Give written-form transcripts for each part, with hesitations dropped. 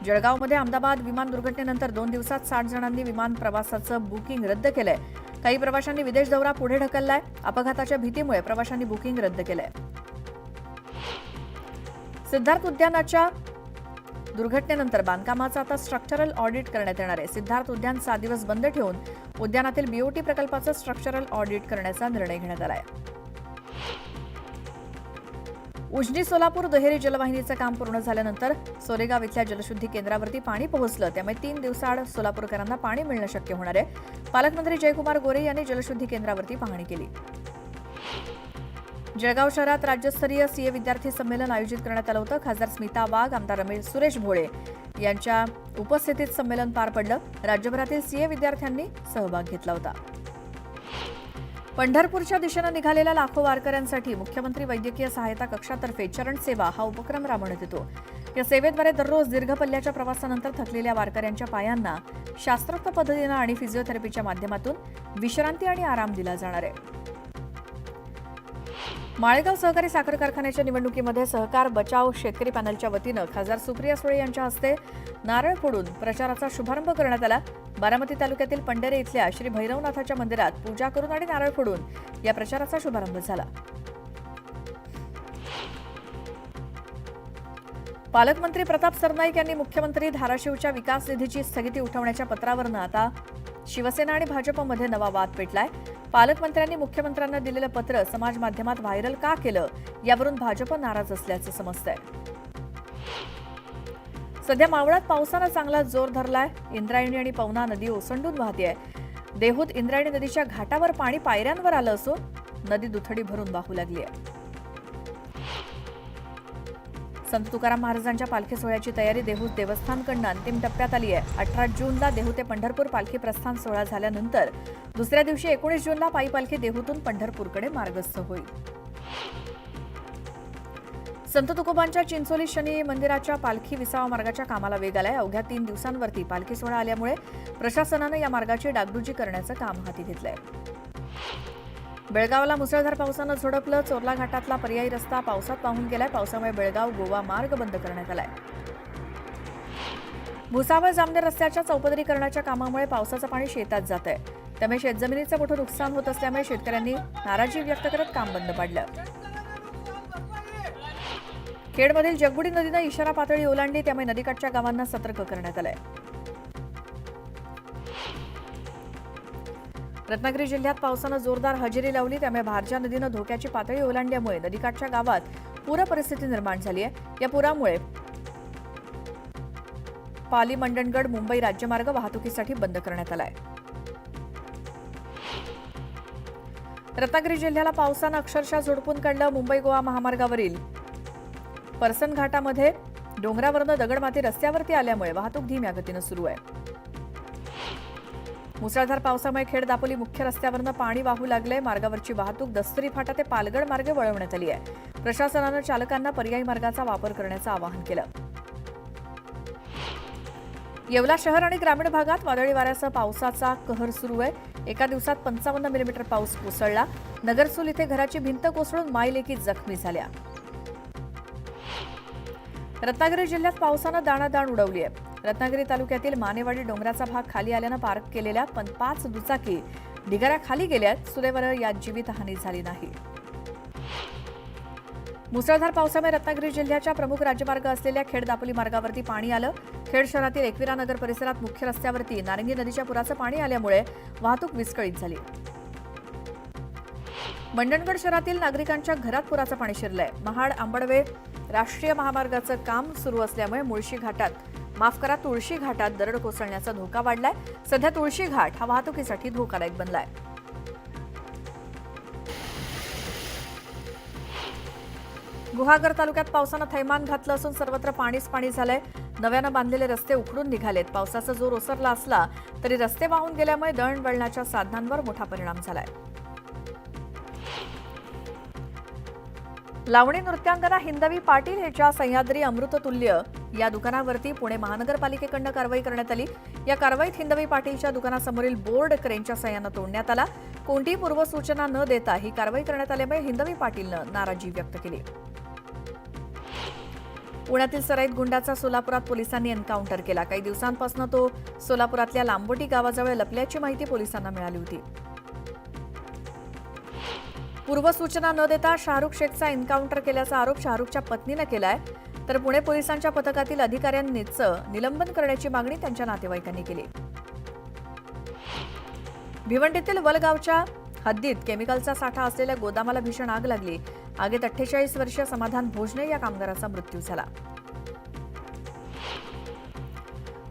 जळगावमध्ये अहमदाबाद विमान दुर्घटनेनंतर 2 दिवसात 60 जणांनी विमान प्रवासाचं बुकिंग रद्द केलंय. काही प्रवाशांनी विदेश दौरा पुढे ढकललाय. अपघाताच्या भीतीमुळे प्रवाशांनी बुकिंग रद्द केलंय. सिद्धार्थ उद्यानाच्या दुर्घटनेनंतर बांधकामाचं आता स्ट्रक्चरल ऑडिट करण्यात येणार आहे. सिद्धार्थ उद्यान 7 दिवस बंद ठेवून उद्यानातील बीओटी प्रकल्पाचं स्ट्रक्चरल ऑडिट करण्याचा निर्णय घेण्यात आला आहे. उजनी सोलापूर दुहेरी जलवाहिनीचं काम पूर्ण झाल्यानंतर सोलेगाव इथल्या जलशुद्धी केंद्रावरती पाणी पोहोचलं. त्यामुळे 3 दिवसाआड सोलापूरकरांना पाणी मिळणं शक्य होणार आहे. पालकमंत्री जयकुमार गोरे यांनी जलशुद्धी केंद्रावरती पाहणी केली. जळगाव शहरात राज्यस्तरीय सीए विद्यार्थी संमेलन आयोजित करण्यात आलं होतं. खासदार स्मिता वाघ, आमदार सुरेश भोळे यांच्या उपस्थितीत संमेलन पार पडलं. राज्यभरातील सीए विद्यार्थ्यांनी सहभाग घेतला होता. पंढरपूरच्या दिशेनं निघालेल्या लाखो वारकऱ्यांसाठी मुख्यमंत्री वैद्यकीय सहायता कक्षातर्फे चरण सेवा हा उपक्रम राबवण्यात येतो. या सेवेद्वारे दररोज दीर्घ पल्ल्याच्या प्रवासानंतर थकलेल्या वारकऱ्यांच्या पायांना शास्त्रोक्त पद्धतीनं आणि फिजिओथेरपीच्या माध्यमातून विश्रांती आणि आराम दिला जाणार आहे. माळेगाव सहकारी साखर कारखान्याच्या निवडणुकीमध्ये सहकार बचाव शेतकरी पॅनलच्या वतीनं खासदार सुप्रिया सुळे यांच्या हस्ते नारळ फोडून प्रचाराचा शुभारंभ करण्यात आला. बारामती तालुक्यातील पंढरे इथल्या श्री भैरवनाथाच्या मंदिरात पूजा करून आणि नारळ फोडून या प्रचाराचा शुभारंभ झाला. पालकमंत्री प्रताप सरनाईक यांनी मुख्यमंत्री धाराशिवच्या विकास निधीची स्थगिती उठवण्याच्या पत्रावरनं आता शिवसेना आणि भाजपमध्ये नवा वाद पेटलाय. पालकमंत्र्यांनी मुख्यमंत्र्यांना दिलेलं पत्र समाज माध्यमात व्हायरल का केलं यावरून भाजप नाराज असल्याचं समजतंय. सध्या मावळात पावसानं चांगला जोर धरलाय. इंद्रायणी आणि पवना नदी ओसंडून वाहतेय. देहूत इंद्रायणी नदीच्या घाटावर पाणी पायऱ्यांवर आलं असून नदी दुथडी भरून वाहू लागली आहे. संत तुकाराम महाराजांच्या पालखी सोहळ्याची तयारी देहूत देवस्थानकडून अंतिम टप्प्यात आली आहे. 18 जूनला देहू ते पंढरपूर पालखी प्रस्थान सोहळा झाल्यानंतर दुसऱ्या दिवशी 19 जूनला पायी पालखी देहूतून पंढरपूरकडे मार्गस्थ होईल. संत तुकोबांच्या चिंचोली शनी मंदिराच्या पालखी विसावा मार्गाच्या कामाला वेग आलाय. अवघ्या 3 दिवसांवरती पालखी सोहळा आल्यामुळे प्रशासनानं या मार्गाची डागडुजी करण्याचं काम हाती घेतलंय. बेळगावला मुसळधार पावसानं झोडपलं. चोरला घाटातला पर्यायी रस्ता पावसात वाहून गेलाय. पावसामुळे बेळगाव गोवा मार्ग बंद करण्यात आलाय. भुसावळ जामनेर रस्त्याच्या चौपदरीकरणाच्या कामामुळे पावसाचं पाणी शेतात जात आहे. त्यामुळे शेतजमिनीचं मोठं नुकसान होत असल्यामुळे शेतकऱ्यांनी नाराजी व्यक्त करत काम बंद पाडलं. खेडमधील जगबुडी नदीनं इशारा पातळी ओलांडली. त्यामुळे नदीकाठच्या गावांना सतर्क करण्यात आलंय. रत्नागिरी जिल्ह्यात पावसानं जोरदार हजेरी लावली. त्यामुळे भारजा नदीनं धोक्याची पातळी ओलांडल्यामुळे नदीकाठच्या गावात पूर परिस्थिती निर्माण झाली आहे. या पुरामुळे पाली मंडणगड मुंबई राज्यमार्ग वाहतुकीसाठी बंद करण्यात आलाय. रत्नागिरी जिल्ह्याला पावसानं अक्षरशः झोडपून काढलं. मुंबई गोवा महामार्गावरील परसन घाटामध्ये डोंगरावरनं दगडमाती रस्त्यावरती आल्यामुळे वाहतूक धीम्या गतीनं सुरू आहे. मुसळधार पावसामुळे खेड दापोली मुख्य रस्त्यावरनं पाणी वाहू लागलंय. मार्गावरची वाहतूक दस्तुरी फाटा ते पालगड मार्गे वळवण्यात आली आहे. प्रशासनानं चालकांना पर्यायी मार्गाचा वापर करण्याचं आवाहन केलं. येवला शहर आणि ग्रामीण भागात वादळी वाऱ्यासह पावसाचा कहर सुरू आहे. एका दिवसात 55 मिलीमीटर पाऊस कोसळला. नगरसूल इथे घराची भिंत कोसळून मायलेकी जखमी झाल्या. रत्नागिरी जिल्ह्यात पावसानं दाणादाण उडवली आहे. रत्नागिरी तालुक्यातील मानेवाडी डोंगराचा भाग खाली आल्यानं पार्क केलेल्या 5 दुचाकी ढिगाऱ्याखाली गेल्यात. सुदैवानं यात जीवितहानी झाली नाही. मुसळधार पावसामुळे रत्नागिरी जिल्ह्याच्या प्रमुख राज्यमार्ग असलेल्या खेड दापोली मार्गावरती पाणी आलं. खेड शहरातील एकविरा नगर परिसरात मुख्य रस्त्यावरती नारंगी नदीच्या पुराचं पाणी आल्यामुळे वाहतूक विस्कळीत झाली. मंडणगड शहरातील नागरिकांच्या घरात पुराचं पाणी शिरलंय. महाड आंबडवे राष्ट्रीय महामार्गाचं काम सुरू असल्यामुळे तुळशी घाटात दरड कोसळण्याचा धोका वाढलाय. सध्या तुळशी घाट हा वाहतुकीसाठी धोकादायक बनलाय. गुहागर तालुक्यात पावसानं थैमान घातलं असून सर्वत्र पाणीच पाणी झालंय. नव्यानं बांधलेले रस्ते उखडून निघालेत. पावसाचा जोर ओसरला असला तरी रस्ते वाहून गेल्यामुळे दळणवळणाच्या साधनांवर मोठा परिणाम झालाय. लावणी नृत्यांगना हिंदवी पाटील यांच्या सह्याद्री अमृततुल्य या दुकानावरती पुणे महानगरपालिकेकडून कारवाई करण्यात आली. या कारवाईत हिंदवी पाटीलच्या दुकानासमोरील बोर्ड क्रेनच्या सहाय्यानं तोडण्यात आला. कोणतीही पूर्वसूचना न देता ही कारवाई करण्यात आल्यामुळे हिंदवी पाटीलनं नाराजी व्यक्त केली. पुण्यातील सराईत गुंडाचा सोलापुरात पोलिसांनी एन्काउंटर केला. काही दिवसांपासून तो सोलापुरातल्या लांबोटी गावाजवळ लपल्याची माहिती पोलिसांना मिळाली होती. पूर्वसूचना न देता शाहरुख शेखचा एन्काउंटर केल्याचा आरोप शाहरुखच्या पत्नीनं केलाय. तर पुणे पोलिसांच्या पथकातील अधिकाऱ्यांनीच निलंबन करण्याची मागणी त्यांच्या नातेवाईकांनी केली. भिवंडीतील वलगावच्या हद्दीत केमिकलचा साठा असलेल्या गोदामाला भीषण आग लागली. आगीत 48 वर्षीय समाधान भोजने या कामगाराचा मृत्यू झाला.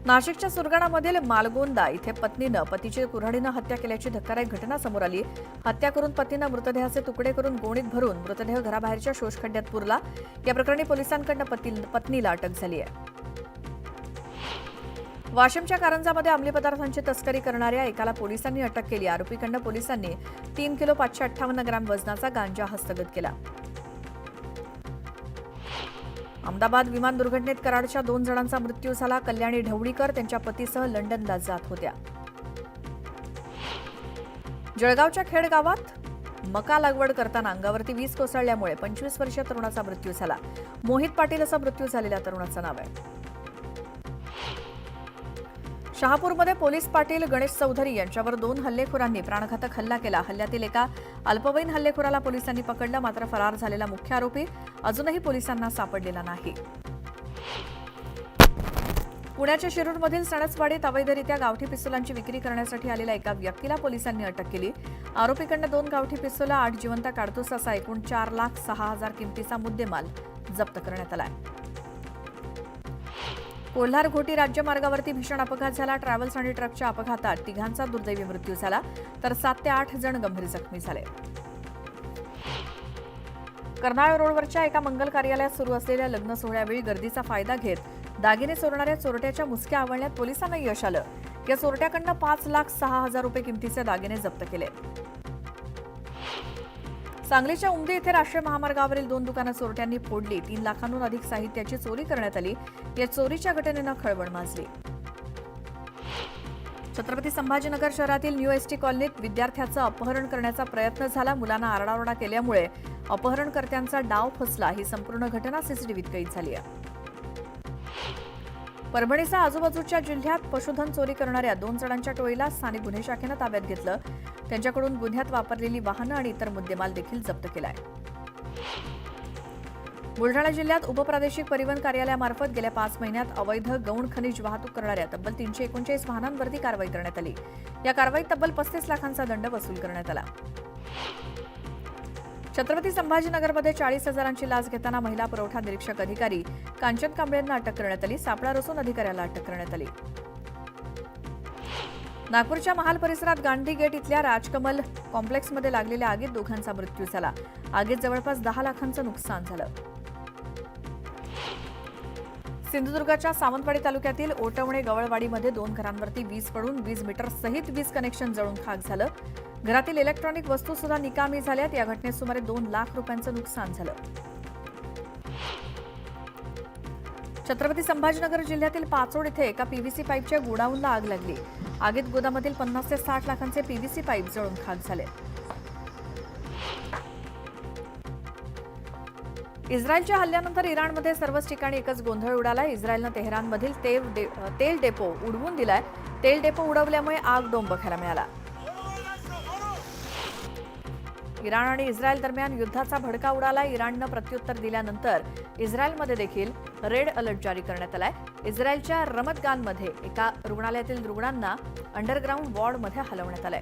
नाशिकच्या सुरगाणामधील मालगोंदा इथे पत्नीनं पतीची कुऱ्हाडीनं हत्या केल्याची धक्कादायक घटना समोर आली. हत्या करून पतीनं मृतदेहाचे तुकडे करून गोणीत भरून मृतदेह घराबाहेरच्या शोषखड्ड्यात पुरला. या प्रकरणी पोलिसांकडून पत्नीला अटक झाली आहे. वाशिमच्या कारंजामध्ये अंमली पदार्थांची तस्करी करणाऱ्या एकाला पोलिसांनी अटक केली. आरोपीकडून पोलिसांनी 3 किलो 558 ग्रॅम वजनाचा गांजा हस्तगत केला. अहमदाबाद विमान दुर्घटनेत कराडच्या 2 जणांचा मृत्यू झाला. कल्याणी ढवळीकर त्यांच्या पतीसह लंडनला जात होत्या. जळगावच्या खेड गावात मका लागवड करताना अंगावरती वीज कोसळल्यामुळे 25 वर्षीय तरुणाचा मृत्यू झाला. मोहित पाटील असा मृत्यू झालेल्या तरुणाचं नाव आहे. शहापूरमध्ये पोलीस पाटील गणेश चौधरी यांच्यावर 2 हल्लेखोरांनी प्राणघातक हल्ला केला. हल्ल्यातील एका अल्पवयीन हल्लेखोराला पोलिसांनी पकडलं. मात्र फरार झालेला मुख्य आरोपी अजूनही पोलिसांना सापडलेला नाही. पुण्याच्या शिरूरमधील सणसवाडीत अवैधरित्या गावठी पिस्तुलांची विक्री करण्यासाठी आलेल्या एका व्यक्तीला पोलिसांनी अटक केली. आरोपीकडनं 2 गावठी पिस्तुलं, 8 जिवंत काडतूस असा एकूण 4,06,000 किमतीचा मुद्देमाल जप्त करण्यात आला. कोल्हार घोटी राज्यमार्गावरती भीषण अपघात झाला. ट्रॅव्हल्स आणि ट्रकच्या अपघातात 3घांचा दुर्दैवी मृत्यू झाला तर 7 ते 8 जण गंभीर जखमी झाले. कर्नाळ रोडवरच्या एका मंगल कार्यालयात सुरू असलेल्या लग्न सोहळ्यावेळी गर्दीचा फायदा घेत दागिने चोरणाऱ्या चोरट्याच्या मुसक्या आवळण्यात पोलिसांना यश आलं. या चोरट्याकडनं 5,06,000 रुपये किमतीचे दागिने जप्त केले. सांगलीच्या उमदी इथे राष्ट्रीय महामार्गावरील 2 दुकानं चोरट्यांनी फोडली. 3 लाखांहून अधिक साहित्याची चोरी करण्यात आली. या चोरीच्या घटनेनं खळबळ माजली. छत्रपती संभाजीनगर शहरातील न्यू एसटी कॉलनीत विद्यार्थ्याचं अपहरण करण्याचा प्रयत्न झाला. मुलांना आरडाओरडा केल्यामुळे अपहरणकर्त्यांचा डाव फसला. ही संपूर्ण घटना सीसीटीव्हीत कैद झाली आहे. परभणीसह आजूबाजूच्या जिल्ह्यात पशुधन चोरी करणाऱ्या 2 जणांच्या टोळीला स्थानिक गुन्हे शाखेनं ताब्यात घेतलं. त्यांच्याकडून गुन्ह्यात वापरलेली वाहनं आणि इतर मुद्देमाल देखील जप्त केलाय. बुलढाणा जिल्ह्यात उपप्रादेशिक परिवहन कार्यालयामार्फत गेल्या 5 महिन्यात अवैध गौण खनिज वाहतूक करणाऱ्या तब्बल 339 वाहनांवरती कारवाई करण्यात आली. या कारवाईत तब्बल 35 लाखांचा दंड वसूल करण्यात आला. छत्रपती संभाजीनगरमध्ये 40,000ची लाच घेताना महिला पुरवठा निरीक्षक अधिकारी कांचन कांबळेंना अटक करण्यात आली. सापळा रचून अधिकाऱ्याला अटक करण्यात आली. नागपूरच्या महाल परिसरात गांधी गेट इथल्या राजकमल कॉम्प्लेक्समध्ये लागलेल्या आगीत 2घांचा मृत्यू झाला. आगीत जवळपास 10 लाखांचं नुकसान झालं. सिंधुदुर्गाच्या सावंतवाडी तालुक्यातील ओटवणे गवळवाडीमध्ये 2 घरांवरती वीज पडून वीज मीटर सहित वीज कनेक्शन जळून खाक झालं. घरातील इलेक्ट्रॉनिक वस्तू सुद्धा निकामी झाल्यात. या घटनेत सुमारे 2 लाख रुपयांचं नुकसान झालं. छत्रपती संभाजीनगर जिल्ह्यातील पाचोड इथे एका पीव्हीसी पाईपच्या गोडाऊनला आग लागली. आगीत गोदामातील 50 ते 60 लाखांचे पीव्हीसी पाईप जळून खाक झाले. इस्रायलच्या हल्ल्यानंतर इराणमध्ये सर्वच ठिकाणी एकच गोंधळ उडाला. इस्रायलनं तेहरानमधील तेल डेपो उडवून दिलाय. तेल डेपो उडवल्यामुळे आग डोंब बघायला मिळाला. इराण आणि इस्रायल दरम्यान युद्धाचा भडका उडाला. इराणनं प्रत्युत्तर दिल्यानंतर इस्रायलमध्ये देखील रेड अलर्ट जारी करण्यात आलाय. इस्रायलच्या रमतगानमध्ये एका रुग्णालयातील रुग्णांना अंडरग्राऊंड वॉर्डमध्ये हलवण्यात आलंय.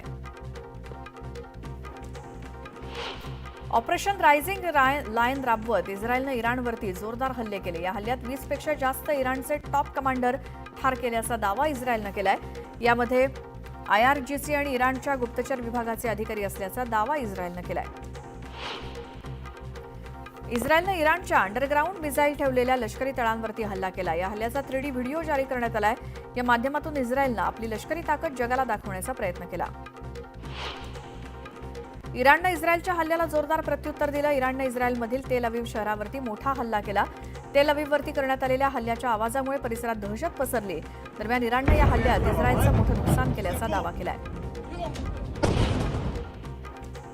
ऑपरेशन रायझिंग लायन राबवत इस्रायलनं इराणवरती जोरदार हल्ले केले. या हल्ल्यात 20 पेक्षा जास्त इराणचे टॉप कमांडर ठार केल्याचा दावा इस्रायलनं केलाय. यामध्ये IRGC आणि इराणच्या गुप्तचर विभागाचे अधिकारी असल्याचा दावा इस्रायलनं केलाय. इस्रायलनं इराणच्या अंडरग्राऊंड मिसाईल ठेवलेल्या लष्करी तळांवरती हल्ला केला. या हल्ल्याचा 3D व्हिडिओ जारी करण्यात आलाय. या माध्यमातून इस्रायलनं आपली लष्करी ताकद जगाला दाखवण्याचा प्रयत्न केला. इराणनं इस्रायलच्या हल्ल्याला जोरदार प्रत्युत्तर दिलं. इराणनं इस्रायलमधील तेल अवीव शहरावरती मोठा हल्ला केला. तेल अवीववरती करण्यात आलेल्या हल्ल्याच्या आवाजामुळे परिसरात दहशत पसरली. दरम्यान इराणनं या हल्ल्यात इस्रायलचं मोठं नुकसान केल्याचा दावा केलाय.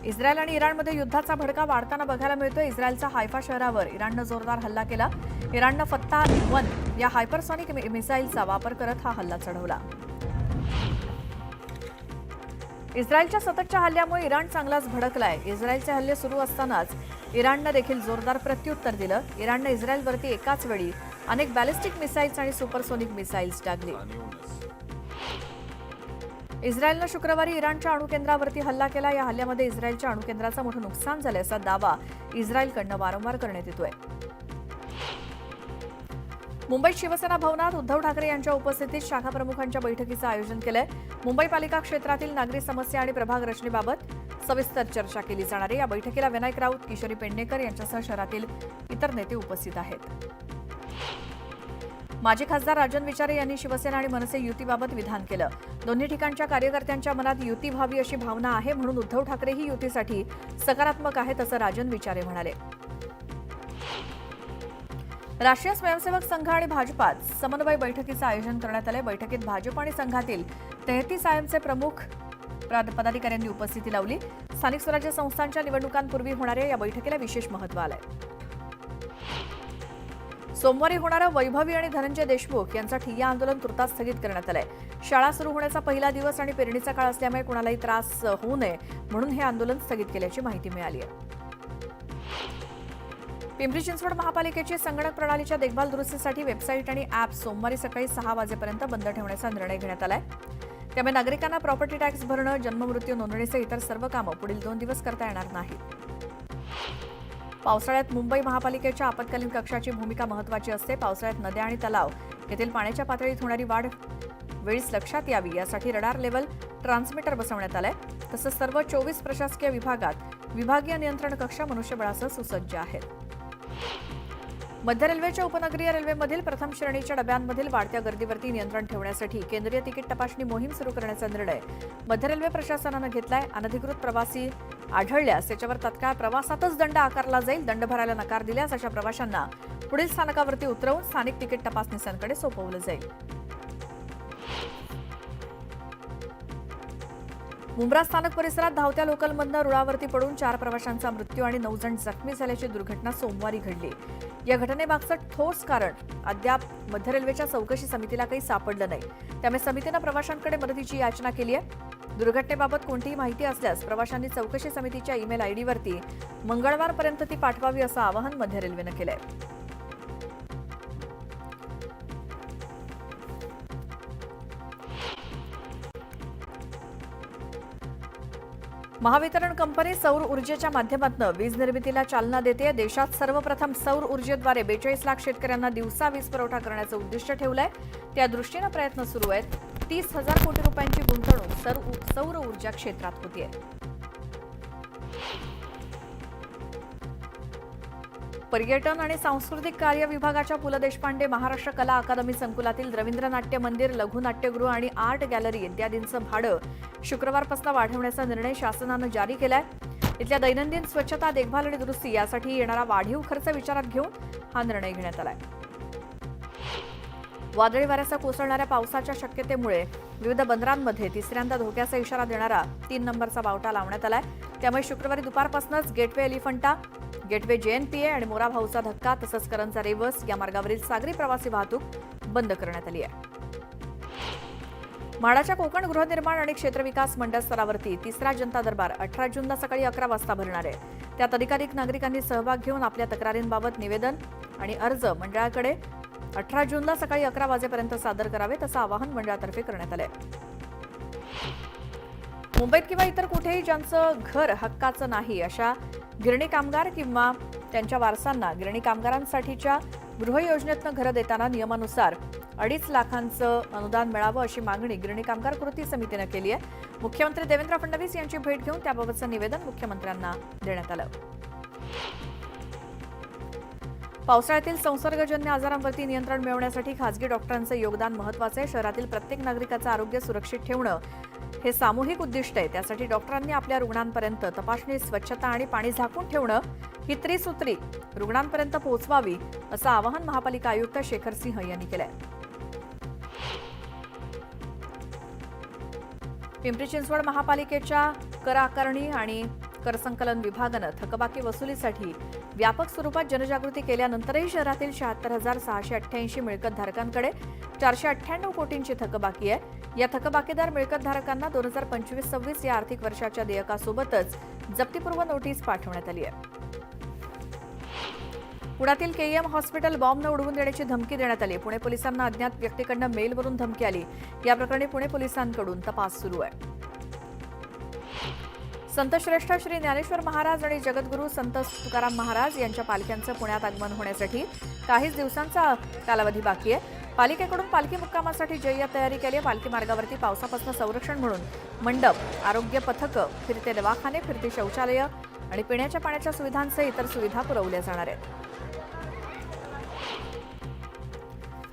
इस्रायल आणि इराणमध्ये युद्धाचा भडका वाढताना बघायला मिळतोय. इस्रायलच्या हायफा शहरावर इराणनं जोरदार हल्ला केला. इराणनं फत्ता-1 या हायपरसॉनिक मिसाईलचा वापर करत हा हल्ला चढवला. इस्रायलच्या सततच्या हल्ल्यामुळे इराण चांगलाच भडकलाय. इस्रायलचे हल्ले सुरू असतानाच इराणनं देखील जोरदार प्रत्युत्तर दिलं. इराणनं इस्रायलवरती एकाच वेळी अनेक बॅलिस्टिक मिसाईल्स आणि सुपरसोनिक मिसाईल्स डागली. इस्रायलनं शुक्रवारी इराणच्या अणुकेंद्रावरती हल्ला केला. या हल्ल्यामध्ये इस्रायलच्या अणुकेंद्राचं मोठं नुकसान झाल्याचा दावा इस्रायलकडनं वारंवार करण्यात येतोय. मुंबईत शिवसेना भवनात उद्धव ठाकरे यांच्या उपस्थितीत शाखा प्रमुखांच्या बैठकीचं आयोजन केलंय. मुंबई पालिका क्षेत्रातील नागरी समस्या आणि प्रभाग रचनेबाबत सविस्तर चर्चा केली जाणार आहे. या बैठकीला विनायक राऊत, किशोरी पेडणेकर यांच्यासह शहरातील इतर नेते उपस्थित आहेत. माजी खासदार राजन विचारे यांनी शिवसेना आणि मनसे युतीबाबत विधान केलं. दोन्ही ठिकाणच्या कार्यकर्त्यांच्या मनात युती व्हावी अशी भावना आहे, म्हणून उद्धव ठाकरे ही युतीसाठी सकारात्मक आहेत असं राजन विचारे म्हणाले. राष्ट्रीय स्वयंसेवक संघ आणि भाजपात समन्वय बैठकीचं आयोजन करण्यात आलं. बैठकीत भाजप आणि संघातील 33 आयएमचे प्रमुख पदाधिकाऱ्यांनी उपस्थिती लावली. स्थानिक स्वराज्य संस्थांच्या निवडणुकांपूर्वी होणाऱ्या या बैठकीला विशेष महत्त्व आलंय. सोमवारी होणारं वैभवी आणि धनंजय देशमुख यांचं ठिय्या आंदोलन तुर्तास स्थगित करण्यात आलंय. शाळा सुरू होण्याचा पहिला दिवस आणि पेरणीचा काळ असल्यामुळे कुणालाही त्रास होऊ नये म्हणून हे आंदोलन स्थगित केल्याची माहिती मिळाली आहे. पिंपरी चिंचवड महापालिकेची संगणक प्रणालीच्या देखभाल दुरुस्तीसाठी वेबसाईट आणि ॲप सोमवारी सकाळी 6 वाजेपर्यंत बंद ठेवण्याचा निर्णय घेण्यात आलाय. त्यामुळे नागरिकांना प्रॉपर्टी टॅक्स भरणं, जन्ममृत्यू नोंदणीसह इतर सर्व कामं पुढील 2 दिवस करता येणार नाहीत. पावसाळ्यात मुंबई महापालिकेच्या आपत्कालीन कक्षाची भूमिका महत्त्वाची असते. पावसाळ्यात नद्या आणि तलाव येथील पाण्याच्या पातळीत होणारी वाढ वेळीच लक्षात यावी यासाठी रडार लेव्हल ट्रान्समीटर बसवण्यात आलंय. तसंच सर्व 24 प्रशासकीय विभागात विभागीय नियंत्रण कक्ष मनुष्यबळासह सुसज्ज आहेत. मध्य रेल्वेच्या उपनगरीय रेल्वेमधील प्रथम श्रेणीच्या डब्यांमधील वाढत्या गर्दीवरती नियंत्रण ठेवण्यासाठी केंद्रीय तिकीट तपासणी मोहीम सुरू करण्याचा निर्णय मध्य रेल्वे प्रशासनानं घेतलाय. अनधिकृत प्रवासी आढळल्यास त्याच्यावर तत्काळ प्रवासातच दंड आकारला जाईल. दंड भरायला नकार दिल्यास अशा प्रवाशांना पुढील स्थानकावरती उतरवून स्थानिक तिकीट तपासणीसांकडे सोपवलं जाईल. मुंब्रा स्थानक परिसरात धावत्या लोकलमधनं रुळावरती पडून 4 प्रवाशांचा मृत्यू आणि 9 जण जखमी झाल्याची दुर्घटना सोमवारी घडली. या घटनेमागचं ठोस कारण अद्याप मध्य रेल्वेच्या चौकशी समितीला काही सापडलं नाही. त्यामुळे समितीनं प्रवाशांकडे मदतीची याचना केली आहे. दुर्घटनेबाबत कोणतीही माहिती असल्यास प्रवाशांनी चौकशी समितीच्या ईमेल आयडीवरती मंगळवारपर्यंत ती पाठवावी असं आवाहन मध्य रेल्वेनं केलंय. महावितरण कंपनी सौर ऊर्जेच्या माध्यमातून वीज निर्मितीला चालना देते. देशात सर्वप्रथम सौर ऊर्जेद्वारे 42 लाख शेतकऱ्यांना दिवसा वीज पुरवठा करण्याचं उद्दिष्ट ठेवलंय. त्या दृष्टीनं प्रयत्न सुरू आहेत. 30,000 कोटी रुपयांची गुंतवणूक सौर ऊर्जा क्षेत्रात होतीये. पर्यटन आणि सांस्कृतिक कार्य विभागाच्या पु ल देशपांडे महाराष्ट्र कला अकादमी संकुलातील रवींद्र नाट्य मंदिर, लघु नाट्यगृह आणि आर्ट गॅलरी इत्यादींचं भाडं शुक्रवारपासून वाढवण्याचा निर्णय शासनानं जारी केलाय. इथल्या दैनंदिन स्वच्छता, देखभाल आणि दुरुस्ती यासाठी येणारा वाढीव खर्च विचारात घेऊन हा निर्णय घेण्यात आलाय. वादळी वाऱ्यासह कोसळणाऱ्या पावसाच्या शक्यतेमुळे विविध बंदरांमध्ये तिसऱ्यांदा धोक्याचा इशारा देणारा 3 नंबरचा बावटा लावण्यात आलाय. त्यामुळे शुक्रवारी दुपारपासूनच गेटवे एलिफंटा, गेटवे JNPA आणि मोरा भाऊचा धक्का तसंच करंजा रेवर्स या मार्गावरील सागरी प्रवासी वाहतूक बंद करण्यात आली आहे. म्हाडाच्या कोकण गृहनिर्माण आणि क्षेत्रविकास मंडळ स्तरावरती 3रा जनता दरबार 18 जूनला सकाळी 11 वाजता भरणार आहे. त्यात अधिकाधिक नागरिकांनी सहभाग घेऊन आपल्या तक्रारींबाबत निवेदन आणि अर्ज मंडळाकडे 18 जूनला सकाळी 11 वाजेपर्यंत सादर करावेत असं आवाहन मंडळातर्फे करण्यात आलंय. मुंबईत किंवा इतर कुठेही ज्यांचं घर हक्काचं नाही अशा गिरणी कामगार किंवा त्यांच्या वारसांना गिरणी कामगारांसाठीच्या गृहयोजनेतनं घरं देताना नियमानुसार 2.5 लाखांचं अनुदान मिळावं अशी मागणी गिरणी कामगार कृती समितीनं केली आहे. मुख्यमंत्री देवेंद्र फडणवीस यांची भेट घेऊन त्याबाबतचं निवेदन मुख्यमंत्र्यांना देण्यात आलं. पावसाळ्यातील संसर्गजन्य आजारांवरती नियंत्रण मिळवण्यासाठी खासगी डॉक्टरांचं योगदान महत्त्वाचं आहे. शहरातील प्रत्येक नागरिकाचं आरोग्य सुरक्षित ठेवणं हे सामूहिक उद्दिष्ट आहे. त्यासाठी डॉक्टरांनी आपल्या रुग्णांपर्यंत तपासणी, स्वच्छता आणि पाणी झाकून ठेवणं ही त्रिसूत्री रुग्णांपर्यंत पोहोचवावी असं आवाहन महापालिका आयुक्त शेखर सिंह यांनी केलंय. पिंपरी चिंचवड महापालिकेच्या कर आकारणी आणि कर संकलन विभागानं थकबाकी वसुलीसाठी व्यापक स्वरूपात जनजागृती केल्यानंतरही शहरातील 76,688 मिळकतधारकांकडे 498 कोटींची थकबाकी आहे। या थकबाकीदार मिळकतधारकांना 2025-26 या आर्थिक वर्षाच्या देयकासोबतच जप्तीपूर्व नोटीस पाठवण्यात आली आहे। पुण्यातील केईएम हॉस्पिटल बॉम्बनं उडवून देण्याची धमकी देण्यात आली। पुणे पोलिसांना अज्ञात व्यक्तीकडून मेलवरून धमकी आली। या प्रकरणी पुणे पोलिसांकडून तपास सुरू आहे। संत श्रेष्ठ श्री ज्ञानेश्वर महाराज आणि जगद्गुरू संत तुकाराम महाराज यांच्या पालख्यांचं पुण्यात आगमन होण्यासाठी काहीच दिवसांचा कालावधी बाकी आहे। पालिकेकडून पालखी मुक्कामासाठी जय्यत तयारी केली आहे। पालखी मार्गावरती पावसापासून संरक्षण म्हणून मंडप, आरोग्य पथकं, फिरते दवाखाने, फिरती शौचालयं आणि पिण्याच्या पाण्याच्या सुविधांसह इतर सुविधा पुरवल्या जाणार आहेत।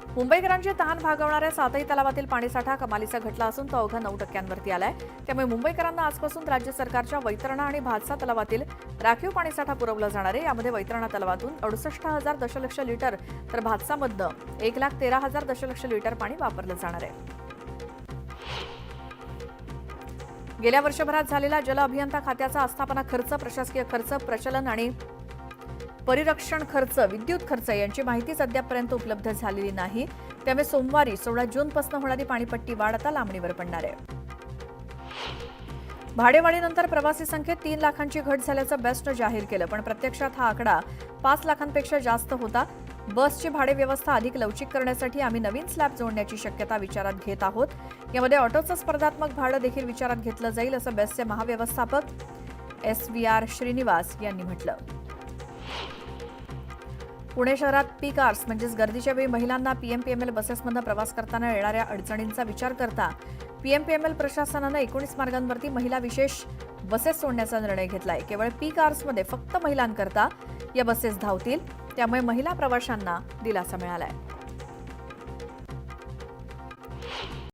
मुंबईकरांची तहान भागवणाऱ्या सातही तलावातील पाणीसाठा कमालीचा घटला असून तो अवघा 9% आलाय। त्यामुळे मुंबईकरांना आजपासून राज्य सरकारच्या वैतरणा आणि भातसा तलावातील राखीव पाणीसाठा पुरवला जाणार आहे। यामध्ये वैतरणा तलावातून 68,000 दशलक्ष लिटर तर भातसामधनं 1,13,000 दशलक्ष लिटर पाणी वापरलं जाणार आहे। गेल्या वर्षभरात झालेला जल अभियंता खात्याचा आस्थापना खर्च, प्रशासकीय खर्च, प्रचलन आणि परिरक्षण खर्च, विद्युत खर्च यांची माहितीच अद्यापपर्यंत उपलब्ध झालेली नाही। त्यामुळे सोमवारी 16 जूनपासून होणारी पाणीपट्टी वाढ आता लांबणीवर पडणार आहे। भाडेवाढीनंतर प्रवासी संख्येत 3 लाखांची घट झाल्याचं बेस्टनं जाहीर केलं, पण प्रत्यक्षात हा आकडा 5 लाखांपेक्षा जास्त होता। बसची भाडे व्यवस्था अधिक लवचिक करण्यासाठी आम्ही नवीन स्लॅब जोडण्याची शक्यता विचारात घेत आहोत। यामध्ये ऑटोचं स्पर्धात्मक भाडं देखील विचारात घेतलं जाईल, असं बेस्टचे महाव्यवस्थापक SVR श्रीनिवास यांनी म्हटलं। पुणे शहरात पीक आवर्स म्हणजेच गर्दीच्या वेळी महिलांना PMPML बसेसमधून प्रवास करताना येणाऱ्या अडचणींचा विचार करता PMPML प्रशासनानं 19 मार्गांवरती महिला विशेष बसेस सोडण्याचा निर्णय घेतलाय। केवळ पीक आवर्समध्ये फक्त महिलांकरता या बसेस धावतील, त्यामुळे महिला प्रवाशांना दिलासा मिळालाय।